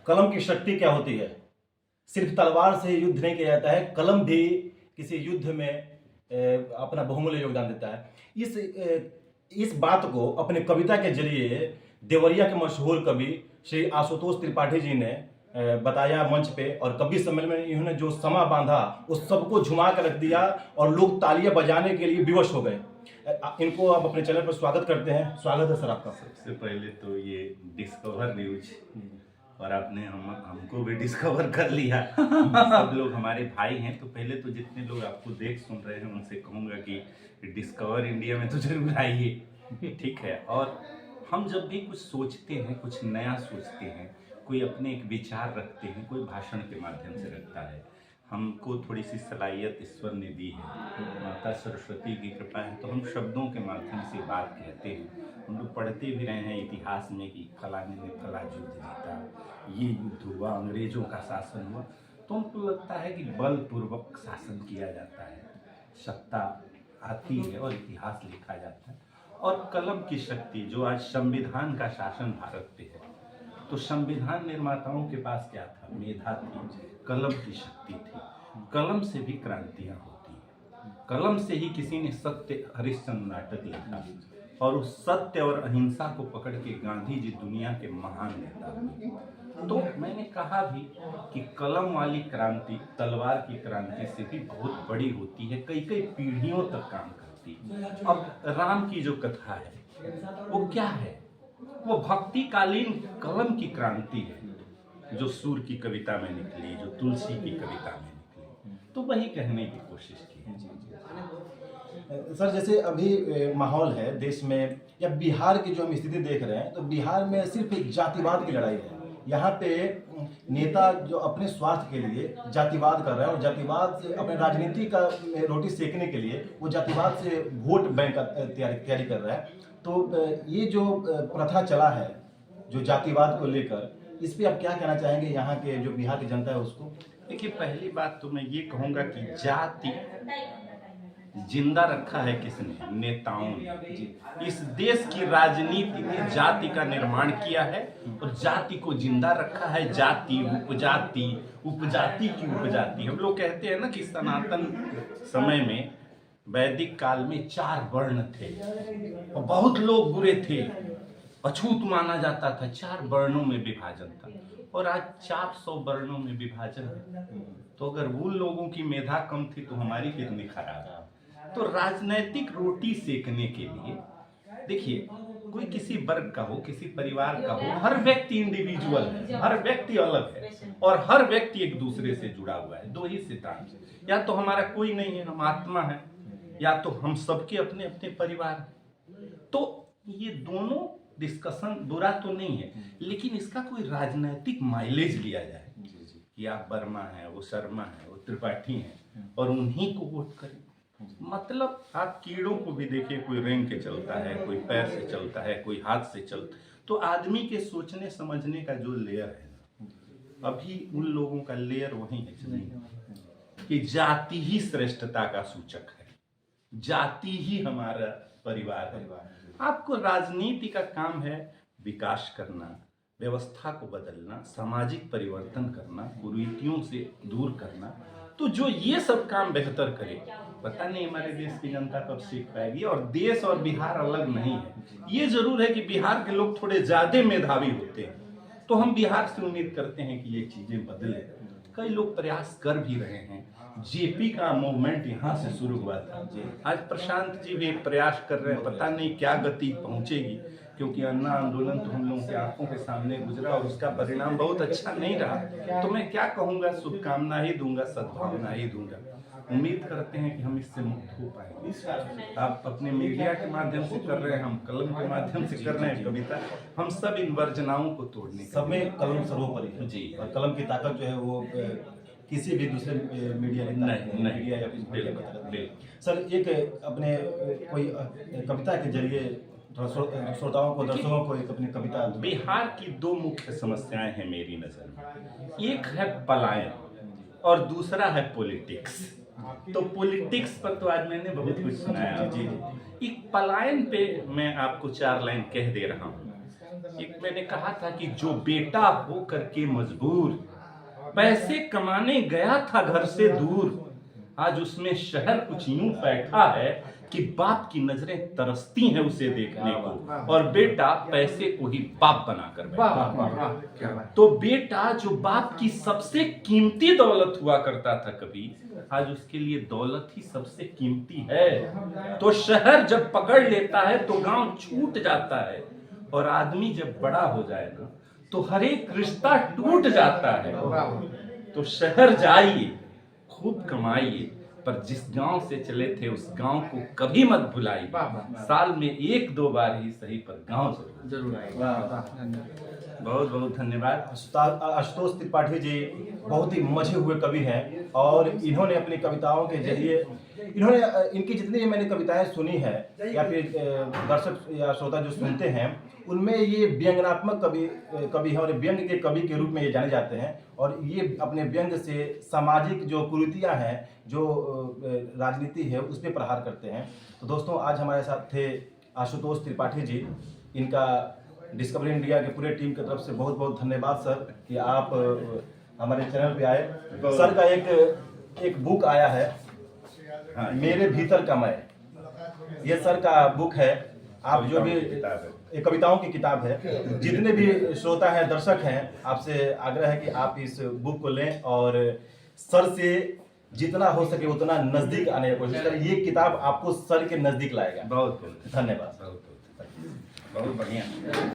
कलम की शक्ति क्या होती है। सिर्फ तलवार से युद्ध नहीं किया जाता है, कलम भी किसी युद्ध में अपना बहुमूल्य योगदान देता है। इस बात को अपने कविता के जरिए देवरिया के मशहूर कवि श्री आशुतोष त्रिपाठी जी ने बताया मंच पे, और कवि सम्मेलन में इन्होंने जो समा बांधा उस सबको झुमा कर रख दिया और लोग तालियां बजाने के लिए विवश हो गए। इनको आप अपने चैनल पर स्वागत करते हैं। स्वागत है सर आपका। सबसे पहले तो ये डिस्कवर न्यूज, और आपने हमको भी डिस्कवर कर लिया। सब लोग हमारे भाई हैं। तो पहले तो जितने लोग आपको देख सुन रहे हैं उनसे कहूँगा कि डिस्कवर इंडिया में तो जरूर आइए, ठीक है। और हम जब भी कुछ सोचते हैं, कुछ नया सोचते हैं, कोई अपने एक विचार रखते हैं, कोई भाषण के माध्यम से रखता है। हमको थोड़ी सी सलाहियत ईश्वर ने दी है, माता सरस्वती की कृपा है, तो हम शब्दों के माध्यम से बात कहते हैं। हम लोग पढ़ते भी रहे हैं इतिहास में कि फलाने ने फला युद्ध जीता, ये युद्ध हुआ, अंग्रेजों का शासन हुआ। तो हमको लगता है कि बलपूर्वक शासन किया जाता है, सत्ता आती है और इतिहास लिखा जाता है। और कलम की शक्ति, जो आज संविधान का शासन भारत पे है, तो संविधान निर्माताओं के पास क्या था? मेधा थी, कलम की शक्ति थी। कलम से भी क्रांतियां होती हैं। कलम से ही किसी ने सत्य हरिश्चंद्र नाटक लिखा, और उस सत्य और अहिंसा को पकड़ के गांधी जी दुनिया के महान नेता हुए। तो मैंने कहा भी कि कलम वाली क्रांति तलवार की क्रांति से भी बहुत बड़ी होती है, कई कई पीढ़ियों तक काम करती है। अब राम की जो कथा है वो क्या है? वो भक्तिकालीन कलम की क्रांति है, जो सूर की कविता में निकली, जो तुलसी की कविता में निकली। तो वही कहने की कोशिश की है। सर, जैसे अभी माहौल है देश में या बिहार की जो हम स्थिति देख रहे हैं, तो बिहार में सिर्फ एक जातिवाद की लड़ाई है। यहाँ पे नेता जो अपने स्वार्थ के लिए जातिवाद कर रहे हैं, और जातिवाद से अपने राजनीति का रोटी सेकने के लिए वो जातिवाद से वोट बैंक का तैयारी कर रहा है। तो ये जो प्रथा चला है जो जातिवाद को लेकर, इस पे आप क्या कहना चाहेंगे यहाँ के जो बिहार की जनता है उसको? देखिए, पहली बात तो मैं ये कहूँगा कि जाति जिंदा रखा है किसने? नेताओं ने। इस देश की राजनीति में जाति का निर्माण किया है और जाति को जिंदा रखा है। जाति, उपजाति, उपजाति की उपजाति। हम लोग कहते हैं ना कि सनातन समय में, वैदिक काल में 4 वर्ण थे और बहुत लोग बुरे थे, अछूत माना जाता था। 4 वर्णों में विभाजन था, और आज 400 वर्णों में विभाजन है। तो अगर उन लोगों की मेधा कम थी तो हमारी कितनी खराब है। तो राजनैतिक रोटी सेकने के लिए, देखिए, कोई किसी वर्ग का हो, किसी परिवार का हो, हर व्यक्ति इंडिविजुअल है, हर व्यक्ति अलग है, और हर व्यक्ति एक दूसरे से जुड़ा हुआ है। 2 ही सिद्धांत, या तो हमारा कोई नहीं है, हम आत्मा है, या तो हम सबके अपने अपने परिवार। तो ये दोनों डिस्कशन बुरा तो नहीं है, लेकिन इसका कोई राजनैतिक माइलेज लिया जाए कि आप वर्मा है, वो शर्मा है, वो त्रिपाठी है, और उन्हीं को वोट करें। मतलब आप कीड़ों को भी देखिए, कोई रेंग के चलता है, कोई पैर से चलता है, कोई हाथ से चलता है। तो आदमी के सोचने समझने का जो लेयर है ना, अभी उन लोगों का लेयर वही है कि जाति ही श्रेष्ठता का सूचक है, जाति ही हमारा परिवार है। आपको राजनीति का काम है विकास करना, व्यवस्था को बदलना, सामाजिक परिवर्तन करना, कुरीतियों से दूर करना। तो जो ये सब काम बेहतर करे, पता नहीं हमारे देश की जनता कब सीख पाएगी। और देश और बिहार अलग नहीं है। ये जरूर है कि बिहार के लोग थोड़े ज्यादा मेधावी होते हैं, तो हम बिहार से उम्मीद करते हैं कि ये चीजें बदले। कई लोग प्रयास कर भी रहे हैं। जेपी का मूवमेंट यहाँ से शुरू हुआ था, आज प्रशांत जी भी एक प्रयास कर रहे हैं। पता नहीं क्या गति पहुंचेगी, क्योंकि अन्ना आंदोलन तो हम लोगों के आंखों के सामने गुजरा और उसका परिणाम बहुत अच्छा नहीं रहा। तो मैं क्या कहूँगा, शुभकामना ही दूंगा, सद्भावना ही दूंगा। उम्मीद करते हैं कि हम इससे मुक्त हो पाएंगे। आप अपने मीडिया के माध्यम से कर रहे हैं, हम कलम के माध्यम से कर रहे हैं कविता। हम सब इन वर्जनाओं को तोड़ने, सब में कलम सर्वोपरि है जी, और कलम की ताकत जो है वो किसी भी दूसरे मीडिया मीडिया या फिर सर, एक अपने कोई कविता के जरिए श्रोताओं को, दर्शकों को एक अपनी कविता। बिहार की 2 मुख्य समस्याएं हैं मेरी नजर में। एक है पलायन और दूसरा है पॉलिटिक्स। तो पॉलिटिक्स पर तो आज मैंने बहुत कुछ सुनाया। जी, एक पलायन पे मैं आपको 4 लाइन कह दे रहा हूँ एक मैंने कहा था कि जो बेटा हो करके मजबूर पैसे कमाने गया था घर से दूर, आज उसमें शहर कुछ यूं बैठा है कि बाप की नजरें तरसती हैं उसे देखने को, और बेटा पैसे को ही बाप बनाकर बैठा। तो बेटा जो बाप की सबसे कीमती दौलत हुआ करता था कभी, आज उसके लिए दौलत ही सबसे कीमती है। तो शहर जब पकड़ लेता है तो गांव छूट जाता है, और आदमी जब बड़ा हो जाए ना तो हर एक रिश्ता टूट जाता है। तो शहर जाइए, खूब कमाइए, पर जिस गांव से चले थे उस गांव को कभी मत भुलाइए। साल में 1-2 बार ही सही पर गांव जरूर आइए। बहुत बहुत धन्यवाद। आशुतोष त्रिपाठी जी बहुत ही मजे हुए कवि हैं, और इन्होंने अपनी कविताओं के जरिए इनकी जितनी भी मैंने कविताएं सुनी है या फिर दर्शक या श्रोता जो सुनते हैं, उनमें ये व्यंग्यात्मक कवि हैं और व्यंग के कवि के रूप में ये जाने जाते हैं। और ये अपने व्यंग से सामाजिक जो कुरीतियां हैं, जो राजनीति है, उस पर प्रहार करते हैं। तो दोस्तों, आज हमारे साथ थे आशुतोष त्रिपाठी जी। इनका डिस्कवरी इंडिया के पूरे टीम की तरफ से बहुत बहुत धन्यवाद सर कि आप हमारे चैनल पे आए। सर का एक बुक आया है, हाँ, मेरे भीतर का मैं, ये सर का बुक है। आप जो भी एक कविताओं की किताब है, जितने भी श्रोता हैं, दर्शक हैं, आपसे आग्रह है कि आप इस बुक को लें और सर से जितना हो सके उतना नजदीक आने की कोशिश करें। ये किताब आपको सर के नजदीक लाएगा। बहुत बहुत धन्यवाद। बहुत बढ़िया।